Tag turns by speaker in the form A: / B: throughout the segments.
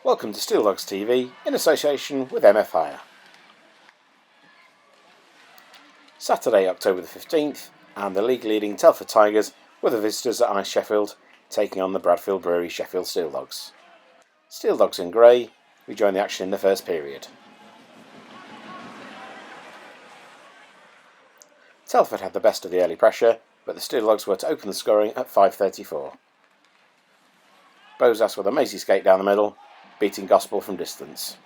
A: Welcome to SteeldogsTV in association with MF Hire. Saturday, October the 15th, and the league-leading Telford Tigers were the visitors at iceSheffield, taking on the Bradfield Brewery Sheffield Steeldogs. Steeldogs in grey, we joined the action in the first period. Telford had the best of the early pressure, but the Steeldogs were to open the scoring at 5:34. Bosas with a mazy skate down the middle, beating Gospel from distance.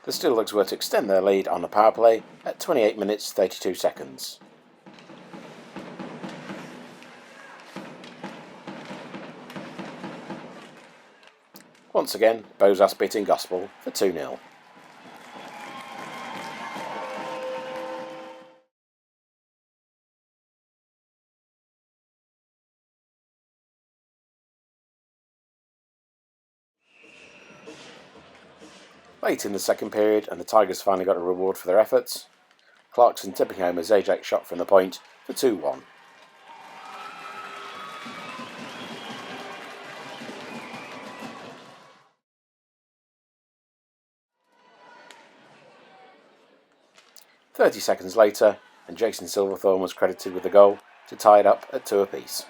A: The Steeldogs were to extend their lead on the power play at 28 minutes 32 seconds. Once again, Bosas beating Gospel for 2-0. Late in the second period, and the Tigers finally got a reward for their efforts, Clarkson tipping home a Zajac shot from the point for 2-1. "30 seconds later, and Jason Silverthorne was credited with the goal to tie it up at 2 apiece.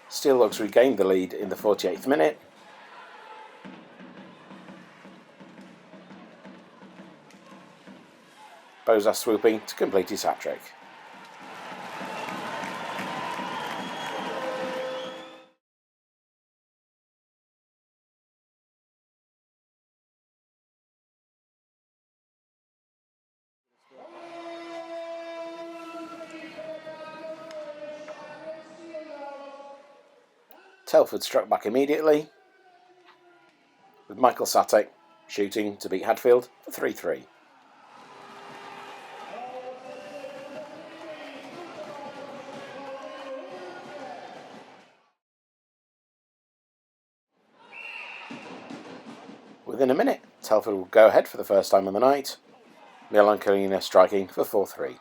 A: Steeldogs regained the lead in the 48th minute. Bosas swooping to complete his hat-trick. Telford struck back immediately, with Michael Satek shooting to beat Hadfield for 3-3. Within a minute, Telford would go ahead for the first time on the night, Milan Kalina striking for 4-3.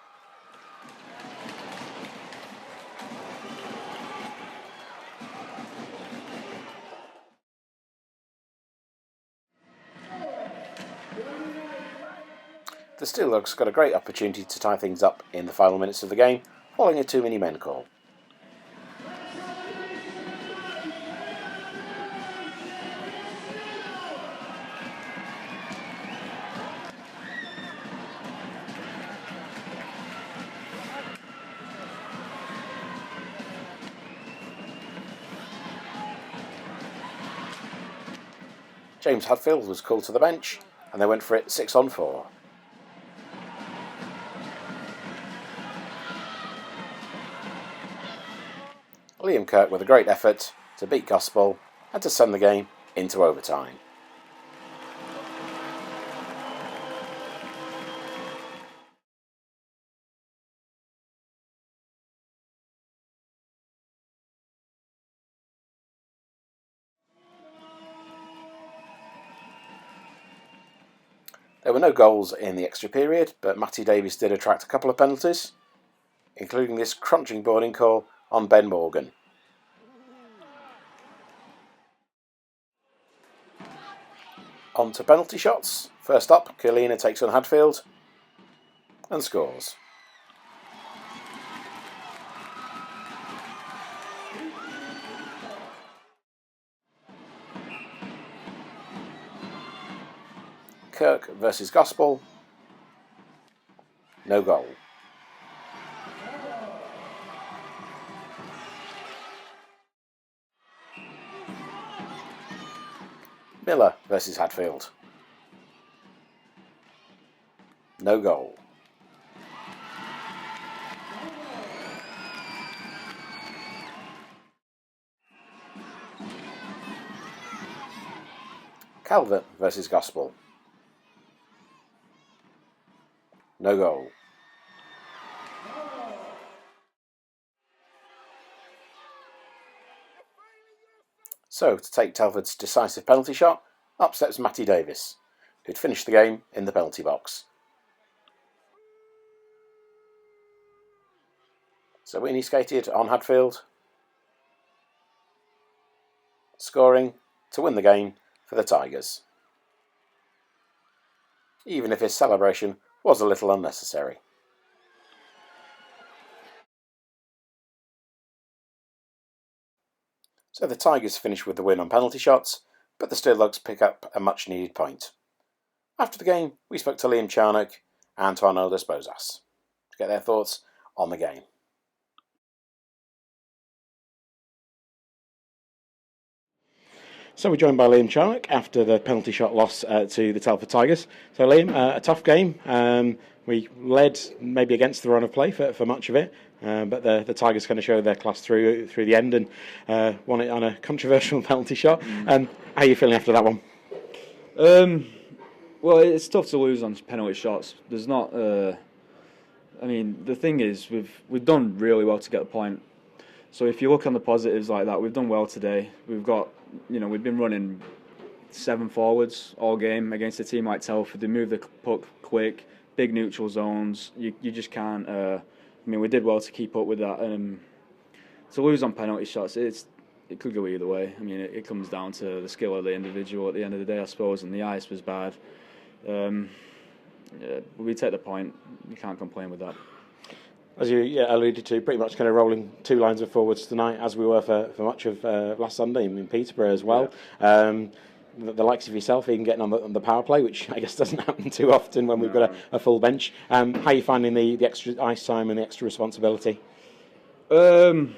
A: The Steeldogs got a great opportunity to tie things up in the final minutes of the game, following a too-many-men call. James Hadfield was called to the bench, and they went for it 6-on-4. Liam Kirk with a great effort to beat Gospel and to send the game into overtime. There were no goals in the extra period, but Matty Davies did attract a couple of penalties, including this crunching boarding call on Ben Morgan. On to penalty shots. First up, Kalina takes on Hadfield and scores. Kirk versus Gospel, No goal. Miller versus Hadfield. No goal. Calvert versus Gospel. No goal. So, to take Telford's decisive penalty shot, up steps Matty Davis, who'd finished the game in the penalty box. So Whitney skated on Hadfield, scoring to win the game for the Tigers, even if his celebration was a little unnecessary. So the Tigers finish with the win on penalty shots, but the Steeldogs pick up a much needed point. After the game, we spoke to Liam Charnock and to Arnoldas Bosas to get their thoughts on the game. So we're joined by Liam Charnock after the penalty shot loss to the Telford Tigers. So Liam, a tough game. We led maybe against the run of play for much of it, but the Tigers kind of showed their class through the end and won it on a controversial penalty shot. How are you feeling after that one?
B: Well, it's tough to lose on penalty shots. There's not. I mean, the thing is, we've done really well to get a point. So if you look on the positives like that, we've done well today. We've got, we've been running 7 forwards all game against a team like Telford. They move the puck quick, big neutral zones. You just can't. We did well to keep up with that. To lose on penalty shots, it could go either way. I mean, it comes down to the skill of the individual at the end of the day, I suppose. And the ice was bad. We take the point. You can't complain with that.
A: As you alluded to, pretty much kind of rolling 2 lines of forwards tonight, as we were for much of last Sunday in Peterborough as well. Yeah. The likes of yourself even getting on the power play, which I guess doesn't happen too often when we've got a full bench. How are you finding the extra ice time and the extra responsibility?
B: I'm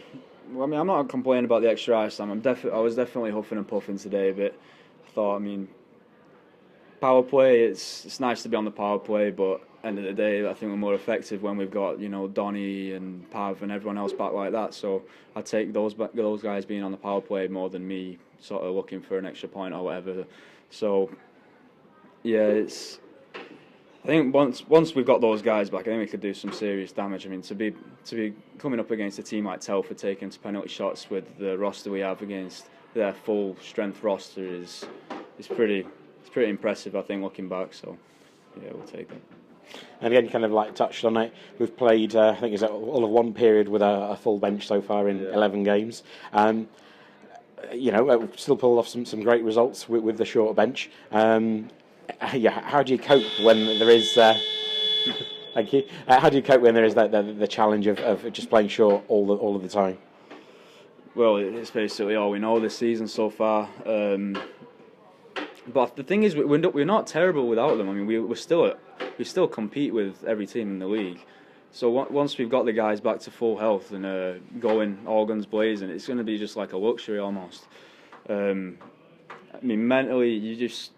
B: not complaining about the extra ice time. I was definitely huffing and puffing today, but I thought, power play, it's nice to be on the power play, but end of the day, I think we're more effective when we've got Donny and Pav and everyone else back like that. So I take those guys being on the power play more than me sort of looking for an extra point or whatever. So yeah, I think once we've got those guys back, I think we could do some serious damage. To be coming up against a team like Telford taking to penalty shots with the roster we have against their full strength roster is pretty impressive, I think, looking back. So yeah, we'll take that.
A: And again, you kind of touched on it. We've played, I think it's all of one period with a full bench so far in 11 games. We've still pulled off some great results with the short bench. How do you cope when there is? Thank you. How do you cope when there is the challenge of just playing short all of the time?
B: Well, it's basically all we know this season so far. But the thing is, we're not terrible without them. We still compete with every team in the league. So once we've got the guys back to full health and going all guns blazing, it's going to be just like a luxury almost. Mentally, you just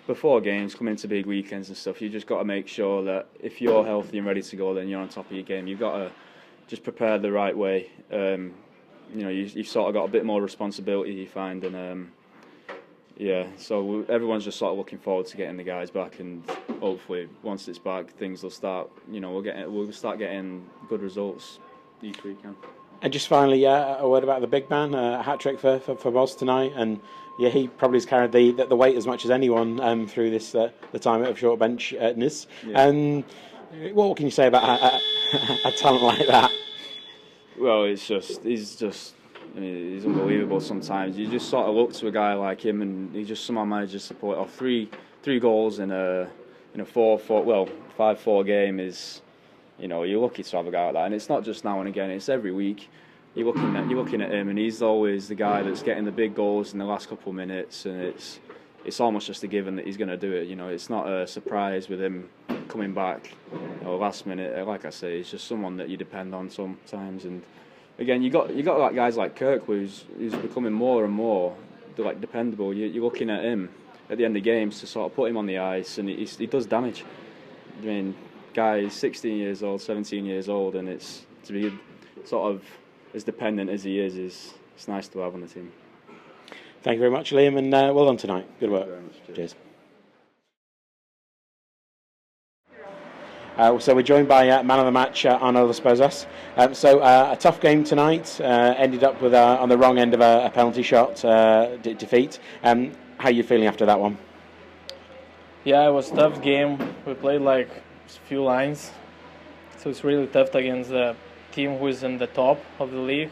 B: before games, coming into big weekends and stuff, you just got to make sure that if you're healthy and ready to go, then you're on top of your game. You've got to just prepare the right way. You've sort of got a bit more responsibility, you find, and so everyone's just sort of looking forward to getting the guys back, and hopefully once it's back, things will start. We'll start getting good results each weekend.
A: And just finally, a word about the big man, a hat trick for Bos tonight, and he probably has carried the weight as much as anyone through this the time of short benchness. Yeah. What can you say about a talent like that?
B: Well, he's unbelievable sometimes. You just sort of look to a guy like him and he just somehow manages to pull it off. Three goals in a 5-4 game is, you're lucky to have a guy like that. And it's not just now and again, it's every week. You're looking at him and he's always the guy that's getting the big goals in the last couple of minutes, and it's almost just a given that he's going to do it. It's not a surprise with him coming back last minute. Like I say, he's just someone that you depend on sometimes. And again, you got like guys like Kirk, who's becoming more and more like dependable. You're looking at him at the end of games to sort of put him on the ice, and he does damage. I mean, guy is 16 years old, 17 years old, and it's to be sort of as dependent as he is it's nice to have on the team.
A: Thank you very much, Liam, and well done tonight. Good work. Cheers. So we're joined by man of the match, Arnoldas Bosas. A tough game tonight. Ended up with on the wrong end of a penalty shot defeat. How are you feeling after that one?
C: Yeah, it was a tough game. We played like a few lines, so it's really tough against the team who is in the top of the league.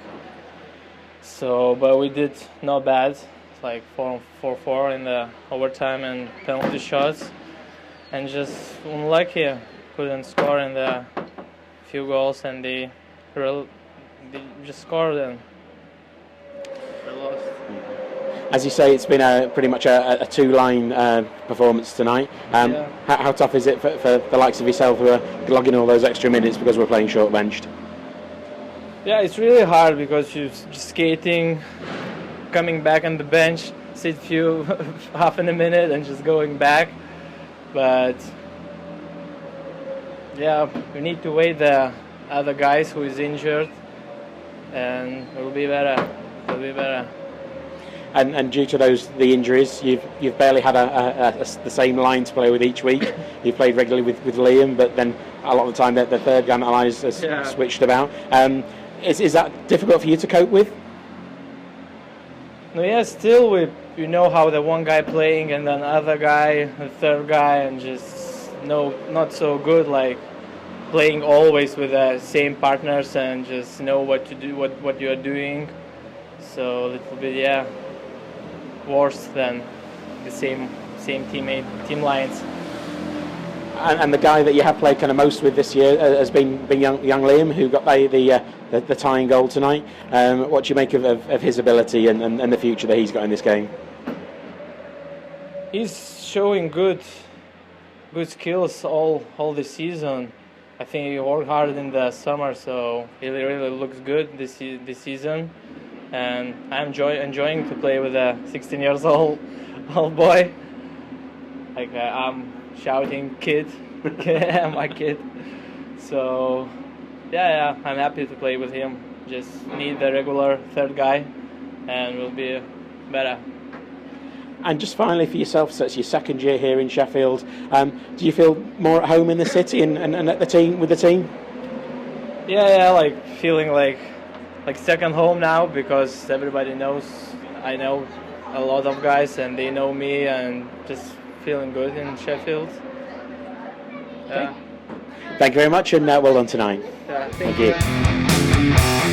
C: So, but we did not bad, like 4-4 in the overtime and penalty shots, and just unlucky. Couldn't score in the few goals, and they just scored and we lost.
A: As you say, it's been pretty much a two-line performance tonight. How tough is it for the likes of yourself who are logging all those extra minutes because we're playing short-benched?
C: Yeah, it's really hard because you're just skating, coming back on the bench, sit few half in a minute and just going back. But yeah, we need to wait the other guys who is injured, and it will be better. It will be better.
A: And due to the injuries, you've barely had the same line to play with each week. You've played regularly with Liam, but then a lot of the time the third guy has switched about. Is that difficult for you to cope with?
C: No, yeah, still we know how the one guy playing and then other guy, the third guy, and just not so good like playing always with the same partners and just know what to do, what you are doing. So a little bit worse than the same team lines.
A: And the guy that you have played kind of most with this year has been young Liam, who got the tying goal tonight. What do you make of his ability and the future that he's got in this game?
C: He's showing good skills all this season. I think he worked hard in the summer, so he really looks good this season. And I'm enjoying to play with a 16 years old boy. Like I'm shouting, "Kid, my kid!" So yeah, I'm happy to play with him. Just need the regular third guy, and we'll be better.
A: And just finally for yourself, so it's your second year here in Sheffield. Do you feel more at home in the city and at the team with the team?
C: Yeah, like feeling like second home now, because everybody knows I know a lot of guys and they know me, and just feeling good in Sheffield.
A: Okay. Thank you very much, and well done tonight.
C: Thank you.